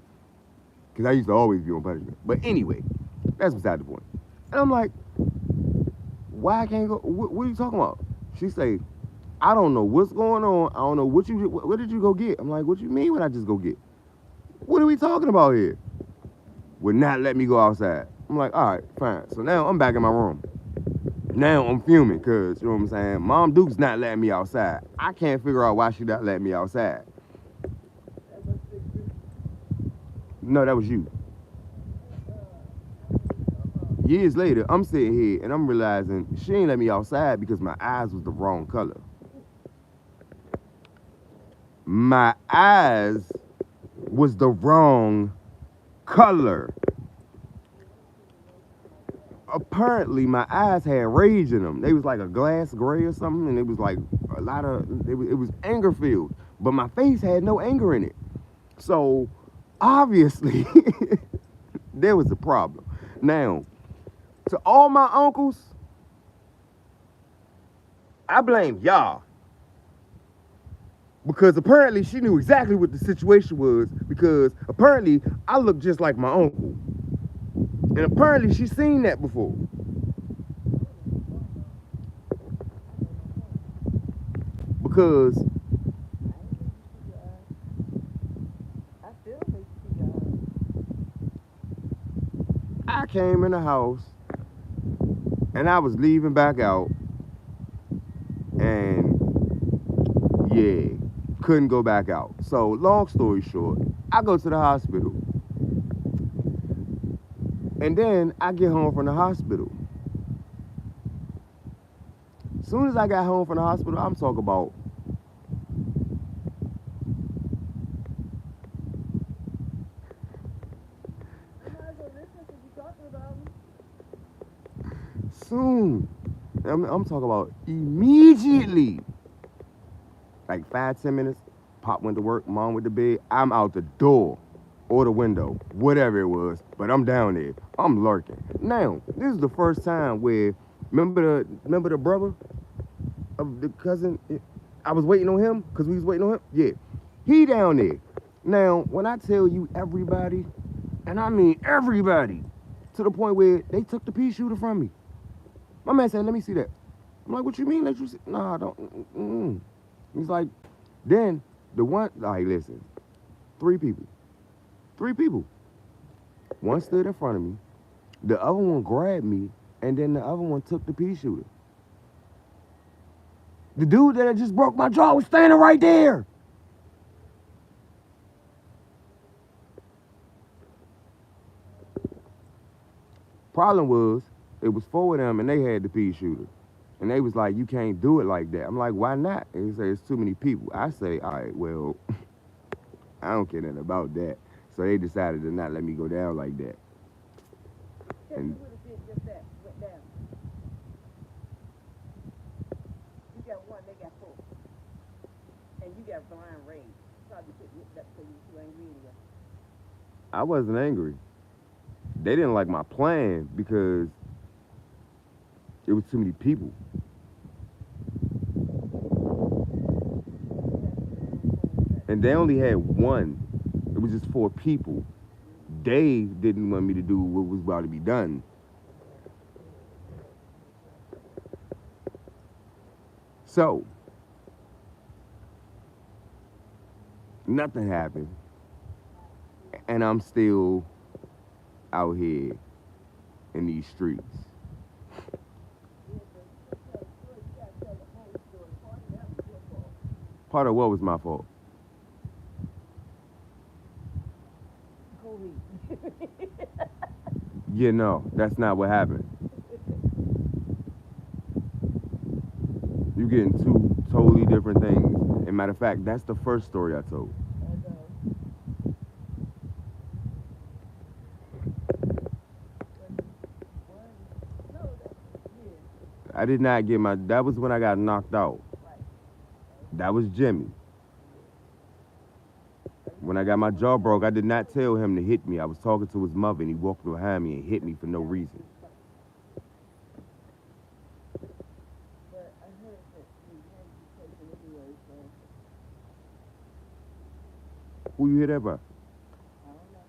because I used to always be on punishment. But anyway, that's beside the point. And I'm like, why I can't go? What are you talking about? She say, I don't know what's going on. I don't know what did you go get? I'm like, what you mean what I just go get? What are we talking about here? Would not let me go outside. I'm like, all right, fine. So now I'm back in my room. Now I'm fuming because, you know what I'm saying? Mom Duke's not letting me outside. I can't figure out why she not letting me outside. No, that was you. Years later, I'm sitting here and I'm realizing she ain't let me outside because my eyes was the wrong color. My eyes was the wrong color. Apparently, my eyes had rage in them. They was like a glass gray or something, and it was like a lot of, it was anger filled. But my face had no anger in it. So, obviously, there was a problem. Now, to all my uncles, I blame y'all. because apparently she knew exactly what the situation was because apparently I look just like my uncle. And apparently she's seen that before. Because I still think she got I came in the house and I was leaving back out and yeah, couldn't go back out. So long story short, I go to the hospital. And then I get home from the hospital. As soon as I got home from the hospital, I'm talking about I might as well listen to you talking about me. soon. I'm talking about immediately. Like 5, 10 minutes, Pop went to work, Mom went to bed. I'm out the door or the window, whatever it was, but I'm down there. I'm lurking. Now, this is the first time where remember the brother of the cousin? I was waiting on him because we was waiting on him. Yeah, he down there. Now, when I tell you everybody, and I mean everybody, to the point where they took the pea shooter from me. My man said, "Let me see that." I'm like, "What you mean? Let you see?" Nah, I don't. Mm-mm. He's like, then the one, like, listen, 3 people. 3 people. One stood in front of me, the other one grabbed me, and then the other one took the pea shooter. The dude that had just broke my jaw was standing right there. Problem was, it was 4 of them, and they had the pea shooter. And they was like, "You can't do it like that." I'm like, "Why not?" And he said, "It's too many people." I say, "All right, well, I don't care nothing about that." So they decided to not let me go down like that. Tell And you would have did just that, went down. You got one, they got 4. And you got blind rage. Probably couldn't hit that because you ain't mean it. I wasn't angry. They didn't like my plan because it was too many people. And they only had one. It was just 4 people. They didn't want me to do what was about to be done. So, nothing happened. And I'm still out here in these streets. Part of what was my fault? Go ahead. Yeah, no, that's not what happened. You getting 2 totally different things. And matter of fact, that's the first story I told. I did not get my, that was when I got knocked out. That was Jimmy. When I got my jaw broke, I did not tell him to hit me. I was talking to his mother and he walked behind me and hit me for no reason. But I heard that you had to take it anyway, so Who you hear that by? I don't know.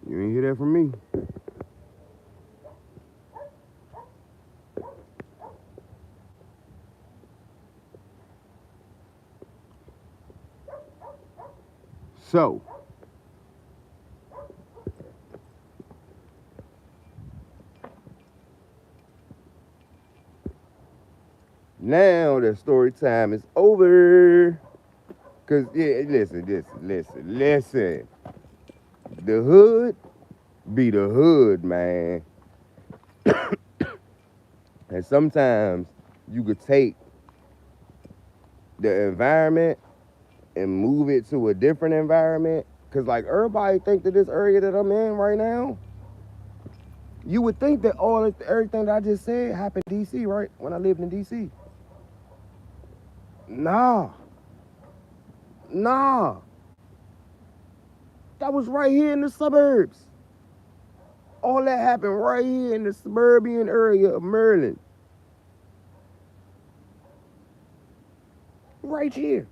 You ain't hear that from me. So, now the story time is over. Cause yeah, listen. The hood be the hood, man. And sometimes you could take the environment and move it to a different environment. Cause like everybody think that this area that I'm in right now, you would think that everything that I just said happened in DC, right? When I lived in DC. Nah. That was right here in the suburbs. All that happened right here in the suburban area of Maryland. Right here.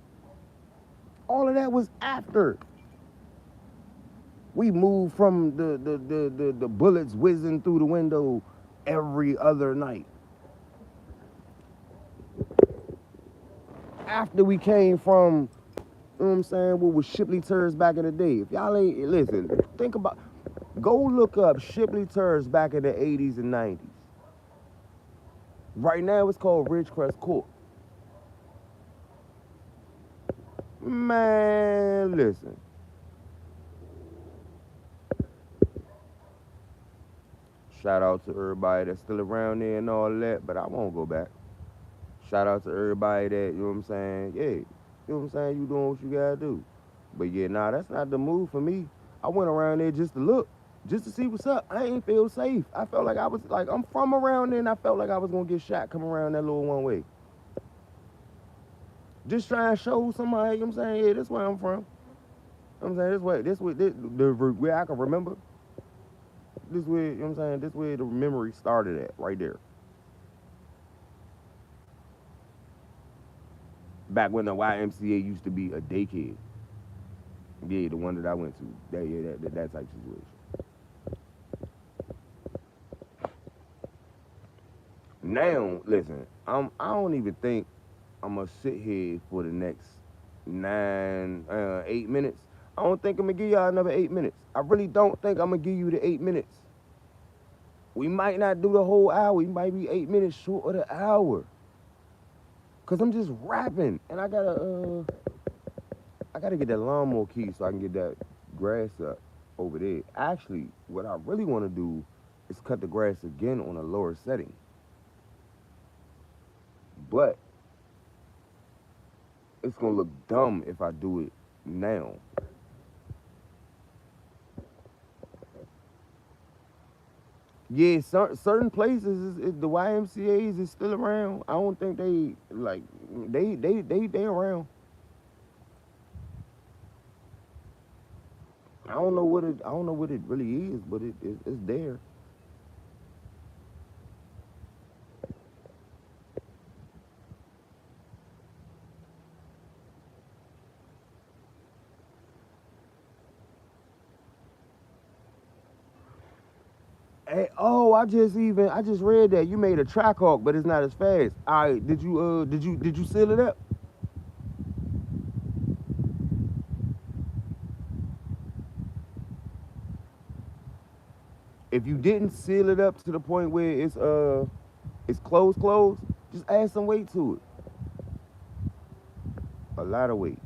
All of that was after we moved from the bullets whizzing through the window every other night. After we came from, you know what I'm saying, what was Shipley Turds back in the day. If y'all ain't, listen, think about, go look up Shipley Turds back in the 80s and 90s. Right now it's called Ridgecrest Court. Man, listen. Shout out to everybody that's still around there and all that, but I won't go back. Shout out to everybody that, you know what I'm saying, yeah, you know what I'm saying, you doing what you gotta do. But yeah, nah, that's not the move for me. I went around there just to look, just to see what's up. I ain't feel safe. I felt like I was, like, I'm from around there and I felt like I was gonna get shot coming around that little one way. Just trying to show somebody, you know what I'm saying, yeah, this where I'm from. You know what I'm saying, where I can remember. This where, you know what I'm saying, this where the memory started at, right there. Back when the YMCA used to be a daycare. Yeah, the one that I went to. That type situation. Now, listen, I don't even think I'm gonna sit here for the next 8 minutes. I don't think I'm gonna give y'all another 8 minutes. I really don't think I'm gonna give you the 8 minutes. We might not do the whole hour. We might be 8 minutes short of the hour. Cause I'm just rapping, and I gotta get that lawnmower key so I can get that grass up over there. Actually, what I really want to do is cut the grass again on a lower setting. But it's gonna look dumb if I do it now. Yeah, certain places, the YMCA's is still around. I don't think they like they around. I don't know what it really is, but it's there. Hey, oh, I just read that you made a Trackhawk, but it's not as fast. All right, did you seal it up? If you didn't seal it up to the point where it's closed, just add some weight to it. A lot of weight.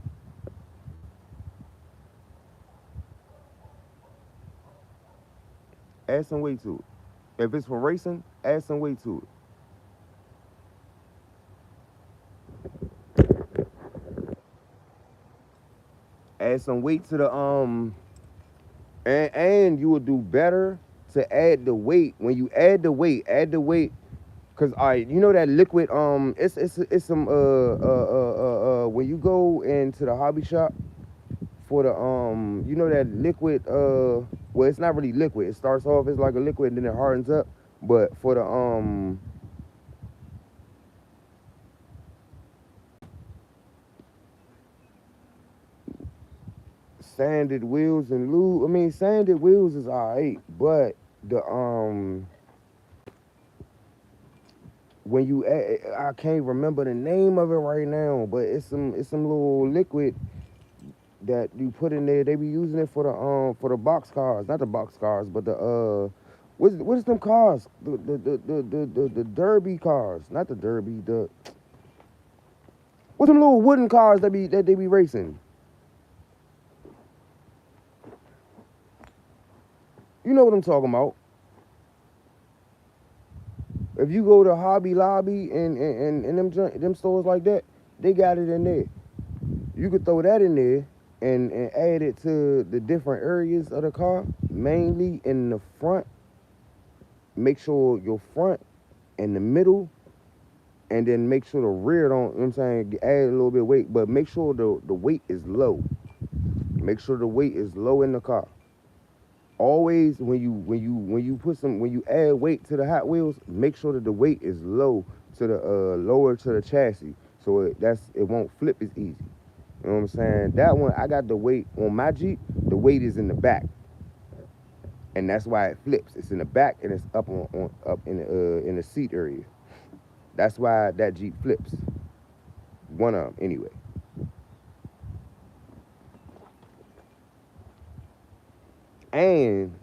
Add some weight to it. If it's for racing, add some weight to it. Add some weight to the and you will do better to add the weight. When you add the weight, cause all right, you know that liquid it's some when you go into the hobby shop for the you know that liquid well, it's not really liquid. It starts off as like a liquid and then it hardens up. But for the sanded wheels and lube, I mean sanded wheels is alright, but the when you add, I can't remember the name of it right now, but it's some little liquid that you put in there. They be using it for the box cars, not the box cars, but the what is them cars? The derby cars, not the derby. What's them little wooden cars that they be racing? You know what I'm talking about. If you go to Hobby Lobby and them stores like that, they got it in there. You could throw that in there and add it to the different areas of the car, mainly in the front. Make sure your front and the middle, and then make sure the rear don't, you know what I'm saying, add a little bit of weight, but make sure the weight is low. Make sure the weight is low in the car. always when you add weight to the Hot Wheels, make sure that the weight is low to the lower to the chassis, so it won't flip as easy. You know what I'm saying? That one I got the weight on my Jeep. The weight is in the back, and that's why it flips. It's in the back and it's up up in the seat area. That's why that Jeep flips. One of them anyway. And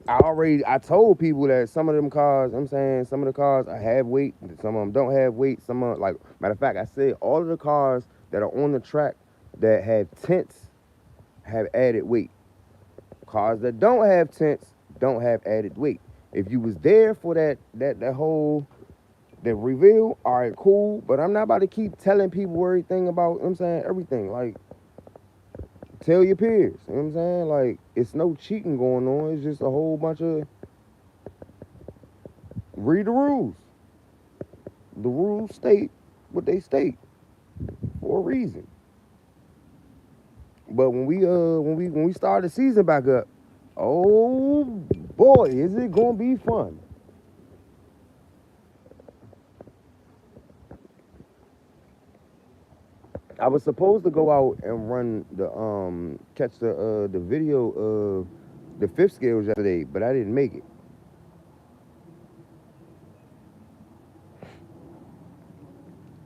I told people that some of them cars, I'm saying some of the cars I have weight, some of them don't have weight, some of like matter of fact, I said all of the cars that are on the track that have tents have added weight. Cars that don't have tents don't have added weight. If you was there for that whole the reveal, all right, cool. But I'm not about to keep telling people everything about, you know what I'm saying, everything. Like, tell your peers, you know what I'm saying? Like, it's no cheating going on. It's just a whole bunch of read the rules. The rules state what they state for a reason. But when we start the season back up, oh boy, is it gonna be fun. I was supposed to go out and run catch the video of the fifth scales yesterday, but I didn't make it.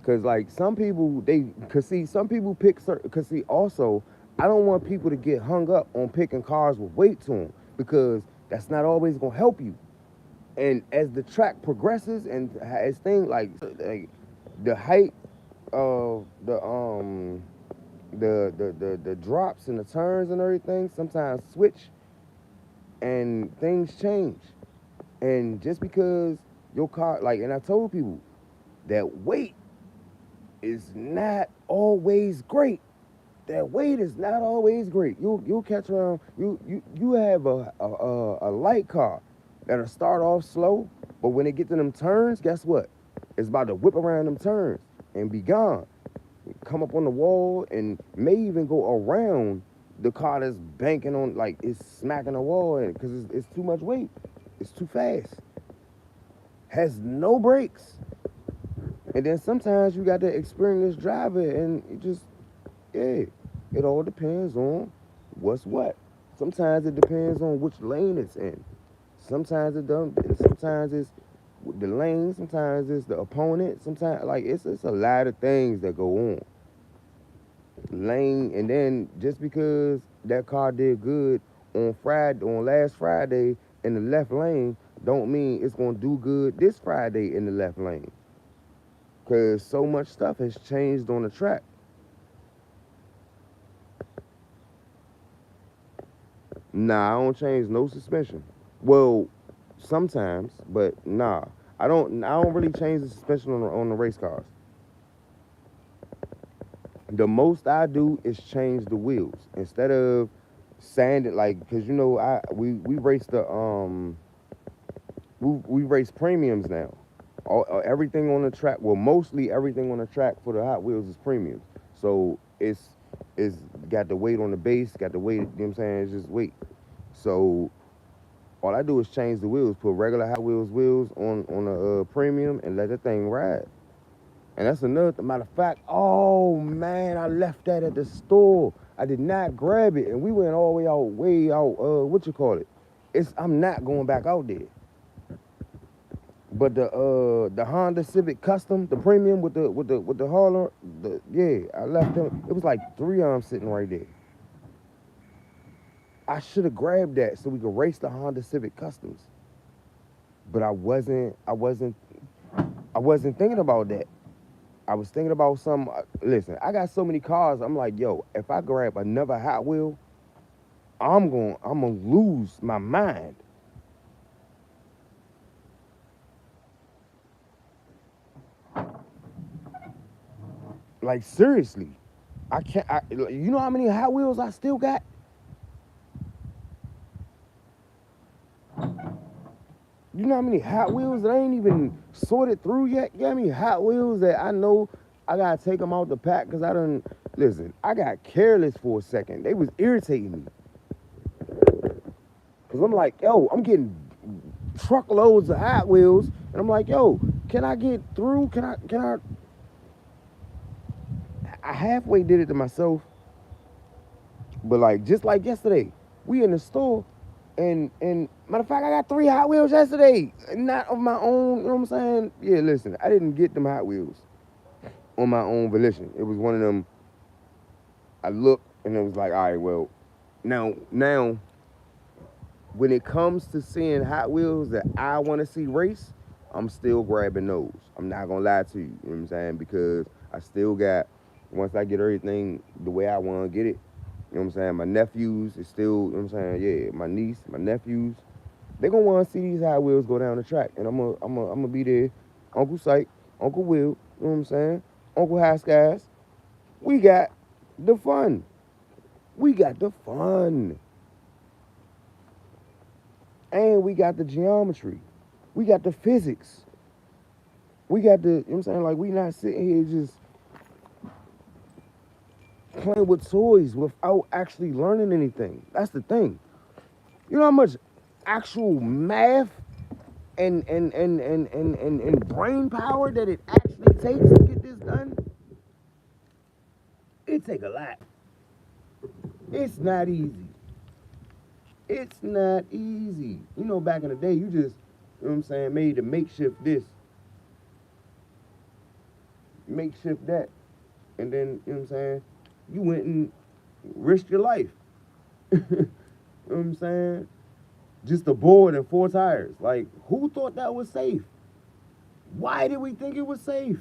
Cause like some people some people pick certain, cause see also I don't want people to get hung up on picking cars with weight to them, because that's not always gonna help you. And as the track progresses and as things like the height of the drops and the turns and everything sometimes switch and things change. And just because your car, like, and I told people that weight is not always great. That weight is not always great. You'll catch around. You have a light car that'll start off slow, but when it get to them turns, guess what? It's about to whip around them turns and be gone. Come up on the wall and may even go around the car that's banking on, like it's smacking the wall because it's too much weight. It's too fast. Has no brakes. And then sometimes you got to experienced driver and it just, yeah, it all depends on what's what. Sometimes it depends on which lane it's in. Sometimes it don't. Sometimes it's the lane. Sometimes it's the opponent. Sometimes like it's a lot of things that go on. Lane, and then just because that car did good on last Friday in the left lane, don't mean it's gonna do good this Friday in the left lane. Cause so much stuff has changed on the track. Nah, I don't change no suspension. Well, sometimes, but nah. I don't really change the suspension on the race cars. The most I do is change the wheels. Instead of sanding, like, cause you know we race we race premiums now. Everything on the track, well, mostly everything on the track for the Hot Wheels is premium. So it's got the weight on the base, got the weight, you know what I'm saying? It's just weight. So all I do is change the wheels, put regular Hot Wheels wheels on a premium and let that thing ride. And that's another matter of fact. Oh man, I left that at the store. I did not grab it, and we went all the way out. What you call it? I'm not going back out there. But the Honda Civic Custom, the premium with the hauler, yeah, I left them. It was like 3 of them sitting right there. I should have grabbed that so we could race the Honda Civic Customs. But I wasn't thinking about that. I was thinking about listen, I got so many cars, I'm like, yo, if I grab another Hot Wheel, I'm gonna lose my mind. Like, seriously. You know how many Hot Wheels I still got? You know how many Hot Wheels that I ain't even sorted through yet? You know how many Hot Wheels that I know I gotta take them out the pack because listen, I got careless for a second. They was irritating me. Cause I'm like, yo, I'm getting truckloads of Hot Wheels, and I'm like, yo, can I get through? I halfway did it to myself, but like just like yesterday, we in the store, and matter of fact, I got 3 Hot Wheels yesterday, not of my own. You know what I'm saying? Yeah, listen, I didn't get them Hot Wheels on my own volition. It was one of them. I looked and it was like, all right, well, now, when it comes to seeing Hot Wheels that I want to see race, I'm still grabbing those. I'm not gonna lie to you. You know what I'm saying? Because I still got, once I get everything the way I want to get it, you know what I'm saying? My nephews is still, you know what I'm saying? Yeah, my niece, my nephews, they gonna want to see these Hot Wheels go down the track, and I'm gonna be there. Uncle Syke, Uncle Will, you know what I'm saying? Uncle Haskins. We got the fun. We got the fun. And we got the geometry. We got the physics. We got the, you know what I'm saying? Like, we not sitting here just playing with toys without actually learning anything. That's the thing. You know how much actual math and brain power that it actually takes to get this done? It take a lot. It's not easy. It's not easy. You know, back in the day, you just, you know what I'm saying, made a makeshift this, makeshift that. And then, you know what I'm saying, you went and risked your life. You know what I'm saying? Just a board and 4 tires. Like, who thought that was safe? Why did we think it was safe?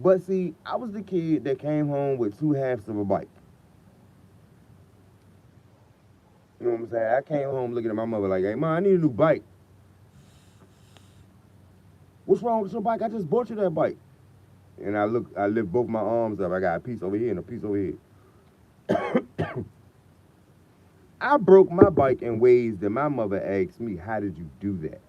But see, I was the kid that came home with 2 halves of a bike. You know what I'm saying? I came home looking at my mother like, hey, Ma, I need a new bike. What's wrong with your bike? I just bought you that bike. And I lift both my arms up. I got a piece over here and a piece over here. I broke my bike in ways that my mother asked me, how did you do that?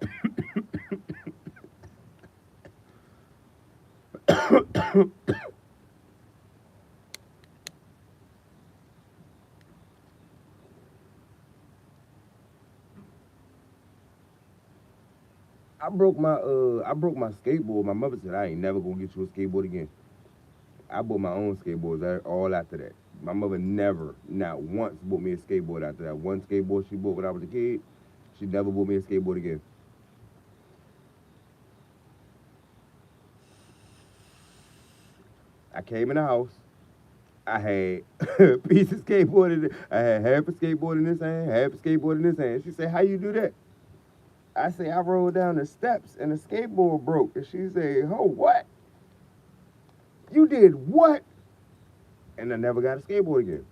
I broke my skateboard. My mother said I ain't never gonna get you a skateboard again. I bought my own skateboards all after that. My mother never, not once, bought me a skateboard after that. One skateboard she bought when I was a kid, she never bought me a skateboard again. I came in the house. I had a piece of skateboard in it. I had half a skateboard in this hand, half a skateboard in this hand. She said, how you do that? I say, I rolled down the steps and the skateboard broke. And she said, oh, what? You did what? And I never got a skateboard again.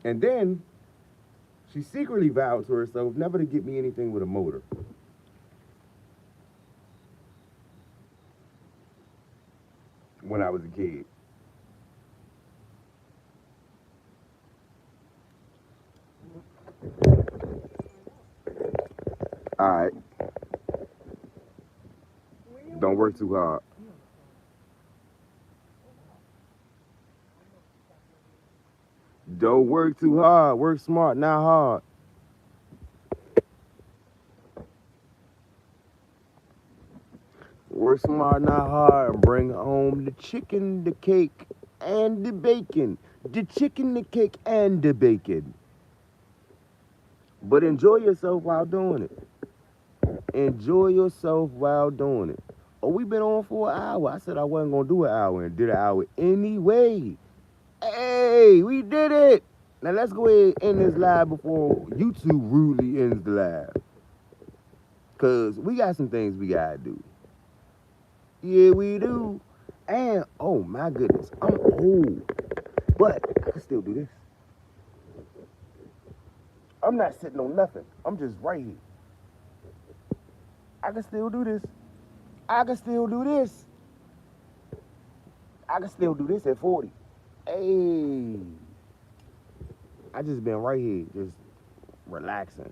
And then she secretly vowed to herself never to get me anything with a motor. When I was a kid. All right, don't work too hard. Don't work too hard. Work smart, not hard. Work smart, not hard. Bring home the chicken, the cake, and the bacon. The chicken, the cake, and the bacon. But enjoy yourself while doing it. Enjoy yourself while doing it. Oh, we've been on for an hour. I said I wasn't gonna do an hour and did an hour anyway. Hey, we did it. Now let's go ahead and end this live before YouTube rudely ends the live. Cause we got some things we gotta do. Yeah, we do. And oh my goodness, I'm old. But I can still do this. I'm not sitting on nothing. I'm just right here. I can still do this. I can still do this. I can still do this at 40. Hey, I just been right here, just relaxing.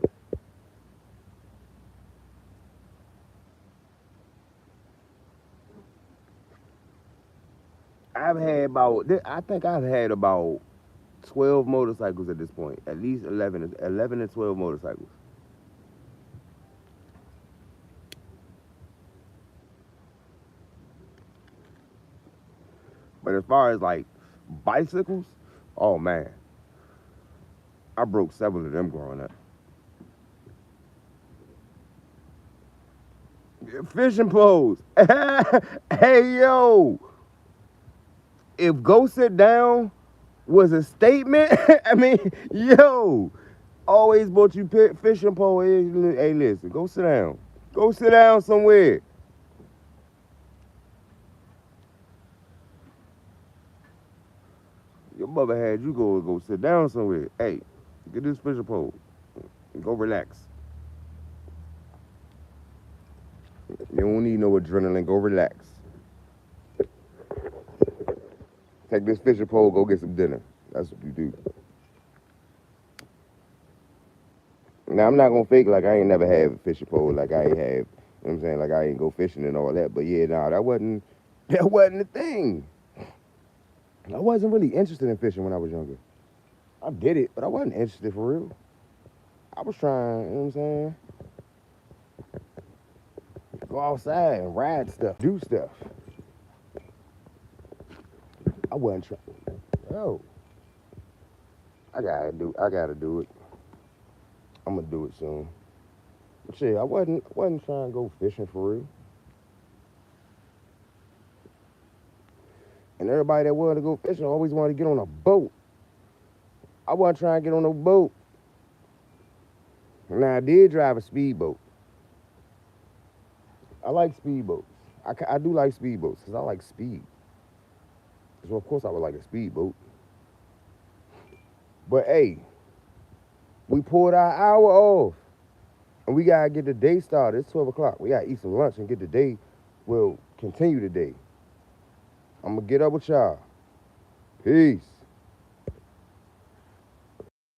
I think I've had about 12 motorcycles at this point. At least 11 to 12 motorcycles. But as far as like bicycles, oh man, I broke several of them growing up. Fishing poles. Hey yo, if go sit down was a statement, I mean, yo, always bought you fishing pole. Hey, listen, go sit down. Go sit down somewhere. Your mother had you go sit down somewhere. Hey, get this fishing pole. Go relax. You don't need no adrenaline. Go relax. Take this fishing pole. Go get some dinner. That's what you do. Now I'm not gonna fake like I ain't never had a fishing pole, like I ain't have. You know what I'm saying? Like I ain't go fishing and all that. But yeah, nah, that wasn't the thing. I wasn't really interested in fishing when I was younger. I did it, but I wasn't interested for real. I was trying, you know what I'm saying? Go outside and ride stuff, do stuff. I wasn't trying. Yo, I gotta do it. I'm gonna do it soon. But shit, I wasn't trying to go fishing for real. And everybody that wanted to go fishing always wanted to get on a boat. I wasn't trying to get on no boat. Now I did drive a speedboat. I like speedboats. I do like speedboats because I like speed. So of course I would like a speedboat. But hey, we pulled our hour off. And we gotta get the day started. It's 12 o'clock. We gotta eat some lunch and get the day. We'll continue the day. I'm gonna get up with y'all. Peace.